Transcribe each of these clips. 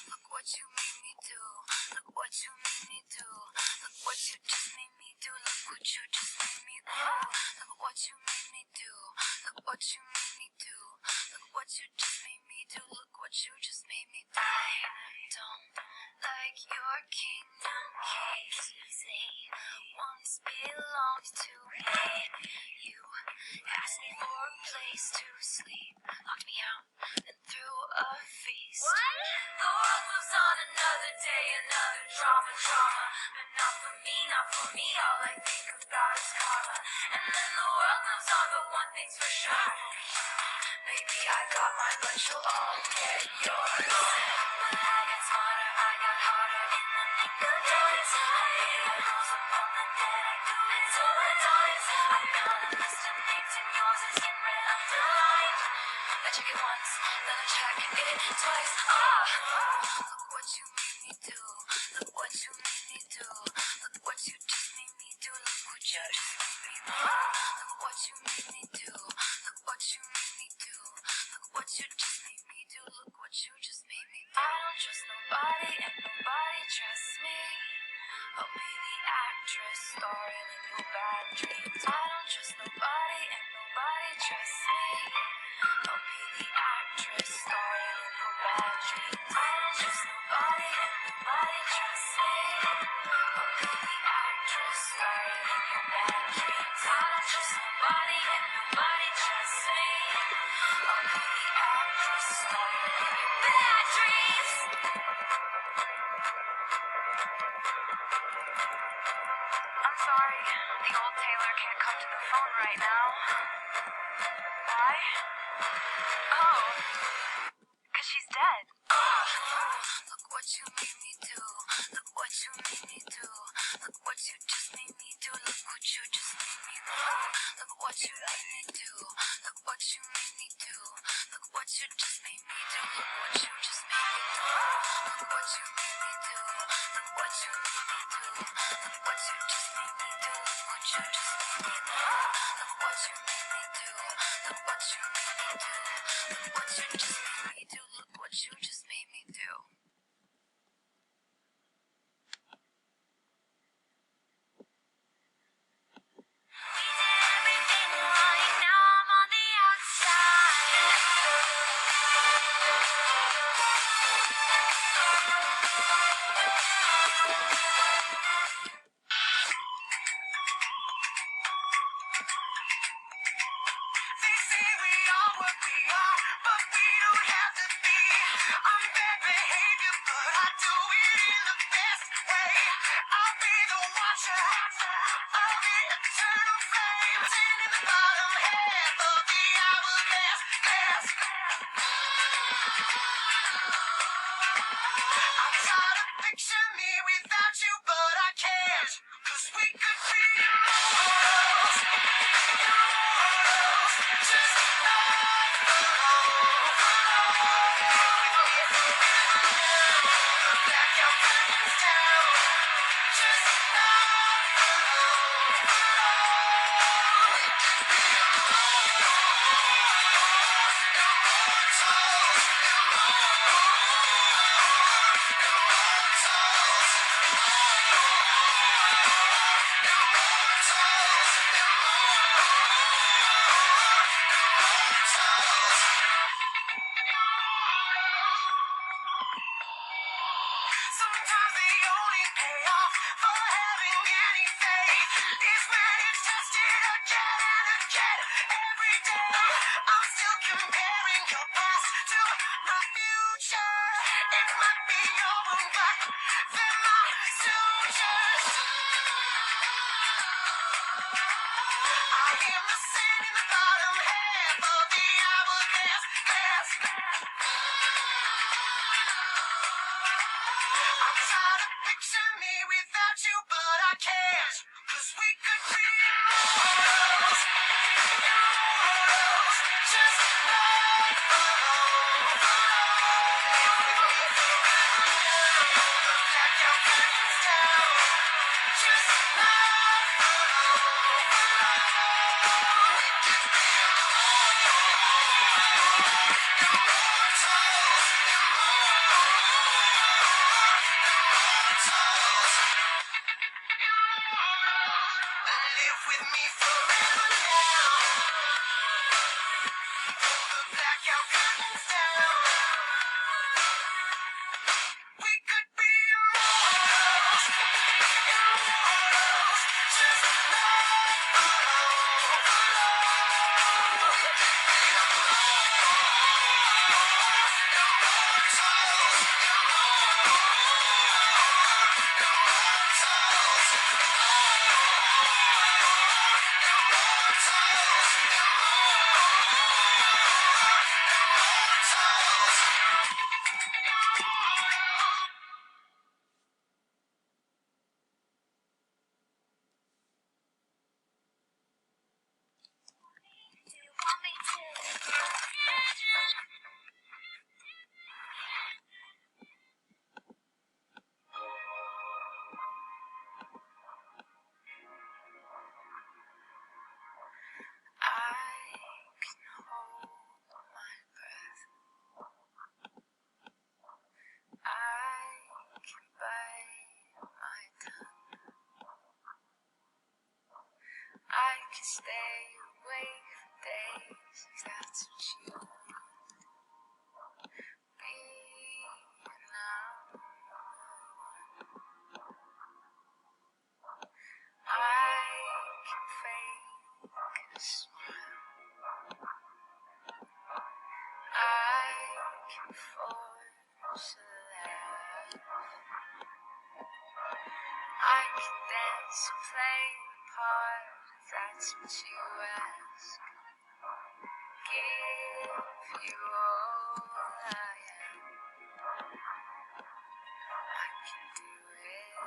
look what you made me do. Look what you made me do. Look what you just made me do. Look what you just made me do. Look what you made me do. Look what you made me do. Look what you just made me do. Look what you just made me do. I don't like your kingdom keys. They once belonged to me. You asked me for a place to sleep, locked me out and threw a feast. What? The world moves on another day, another drama. But not for me, not for me. All I think about is karma. And then the world moves on, but one thing's for sure. Maybe I got mine, but you'll all get yours. But I got smarter, I got harder in the nick of time. I hit the rules upon the dead, I do it so I dies. I got a list of names and yours is in red underlined. I check it once, then I check it twice. Look what you made me do. Look what you made me do. Look what you just made me do. Look what you just made me do. Look what you made me do. Look what you made me do. Look what you just made me do. Look what you just made me do. I don't trust nobody and nobody trusts me. I'll be the actress starring in your bad dreams. I don't trust nobody and nobody trusts me. I'll be the actress starring in your bad dreams. I don't trust nobody and nobody trusts me. I'll be the actress starring in your bad dreams. I don't trust nobody and nobody trusts me. I'll be the actress starring in your bad dreams. I'm sorry, the old Taylor can't come to the phone right now. Why? Oh, 'cause she's dead. Look what you made me do. Look what you made me do. Look what you just made me do. Look what you just made me do. Look what you made me do. Look what you made me do. Look what you just made me do. Look what you just made me do. Look what you made me do. Look what you made me do. Look what you just made me do. Look what you just made me do. Look what you made me do. Look what you made me do. Look what you just made me do. Look what you just made me do. We did everything right, now I'm on the outside. They say we are what we are, but we don't have to be. I'm bad behavior, but I do it in the best way. I'll be the watcher of the eternal flame, sitting in the bottom half of the hourglass. I try to picture me without you, but I can't. 'Cause we could be immortals, just not alone. Back your feelings down, just not alone. stay awake for days if that's what you want. Be number one. I can fake a smile. I can force a laugh. I can dance and play the part if that's what you ask. Give you all I am. I can do it.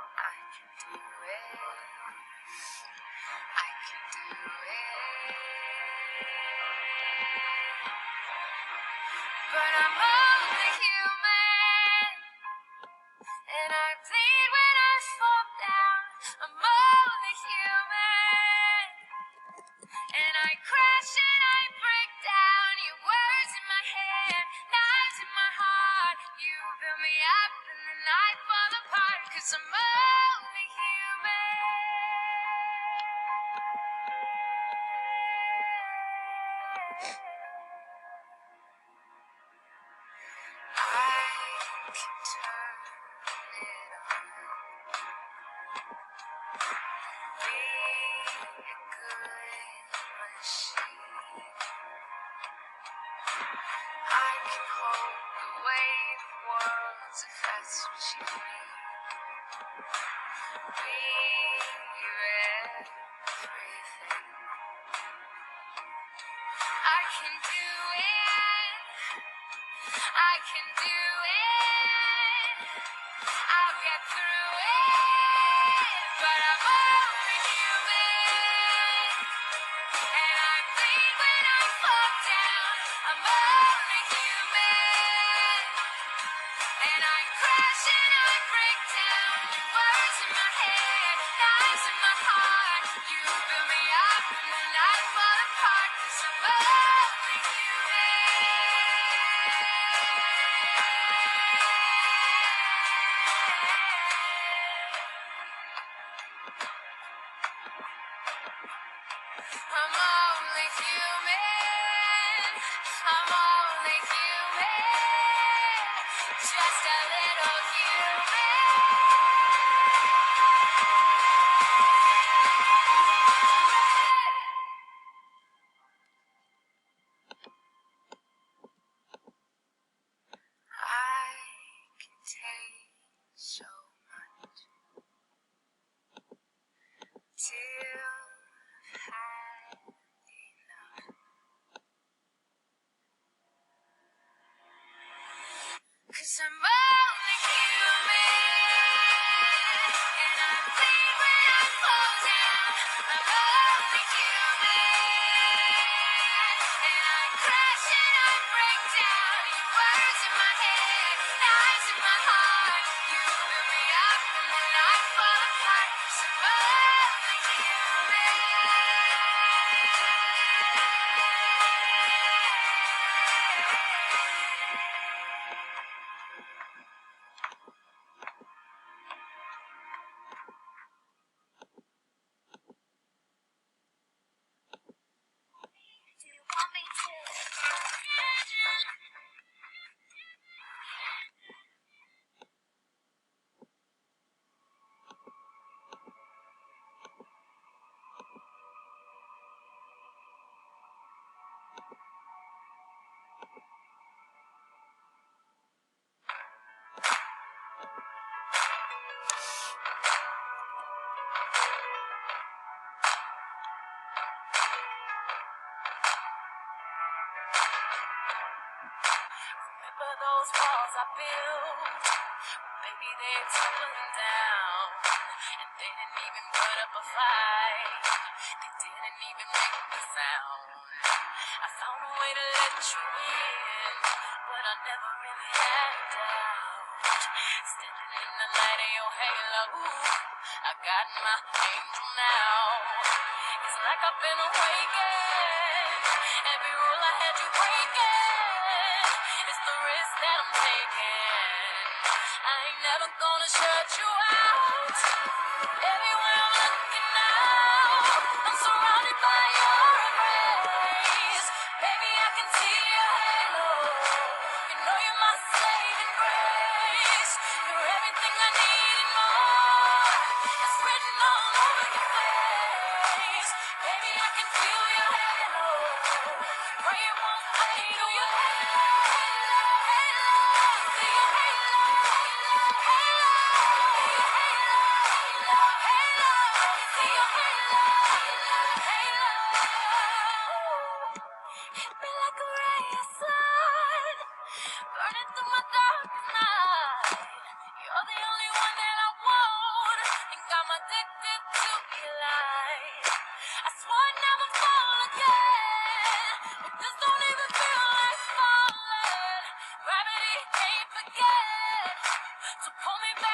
I can do it. I can do it. But I'm only human, and I bleed when I fall down. I'm only human, and I crash and I break down. Your words in my head, knives in my heart. You build me up and then I fall apart. 'Cause I'm only human. I can turn it on. Be a good machine. I can hold the weight of worlds if that's what you need. Be your everything. I can do it. I can do it. I'll get through it. But I'm only human, and I bleed when I fall down. I'm only human, and I crash and I break down. Words in my head, knives in my heart. You build me up and then I fall apart. 'Cause I'm only human. I'm only human. I'm only human. Just a little human. I can take so much till I've had enough. 'Cause I'm only human, and I bleed when I fall down. I'm only human, and I crash and I break down. Your words in my head, knives in my heart. You build me up and then I fall apart. 'Cause I'm only human. Do you want me to? Remember those walls I built? Baby, they're tumbling down. And they didn't even put up a fight. They didn't even make a sound. I found a way to let you in, but I never really had a doubt. Standing in the light of your halo, I got my angel now. It's like I've been awakened. Every rule I had you breaking. It's the risk that I'm taking. I ain't never gonna shut you out. Everywhere I'm looking now, Burning through my darkness.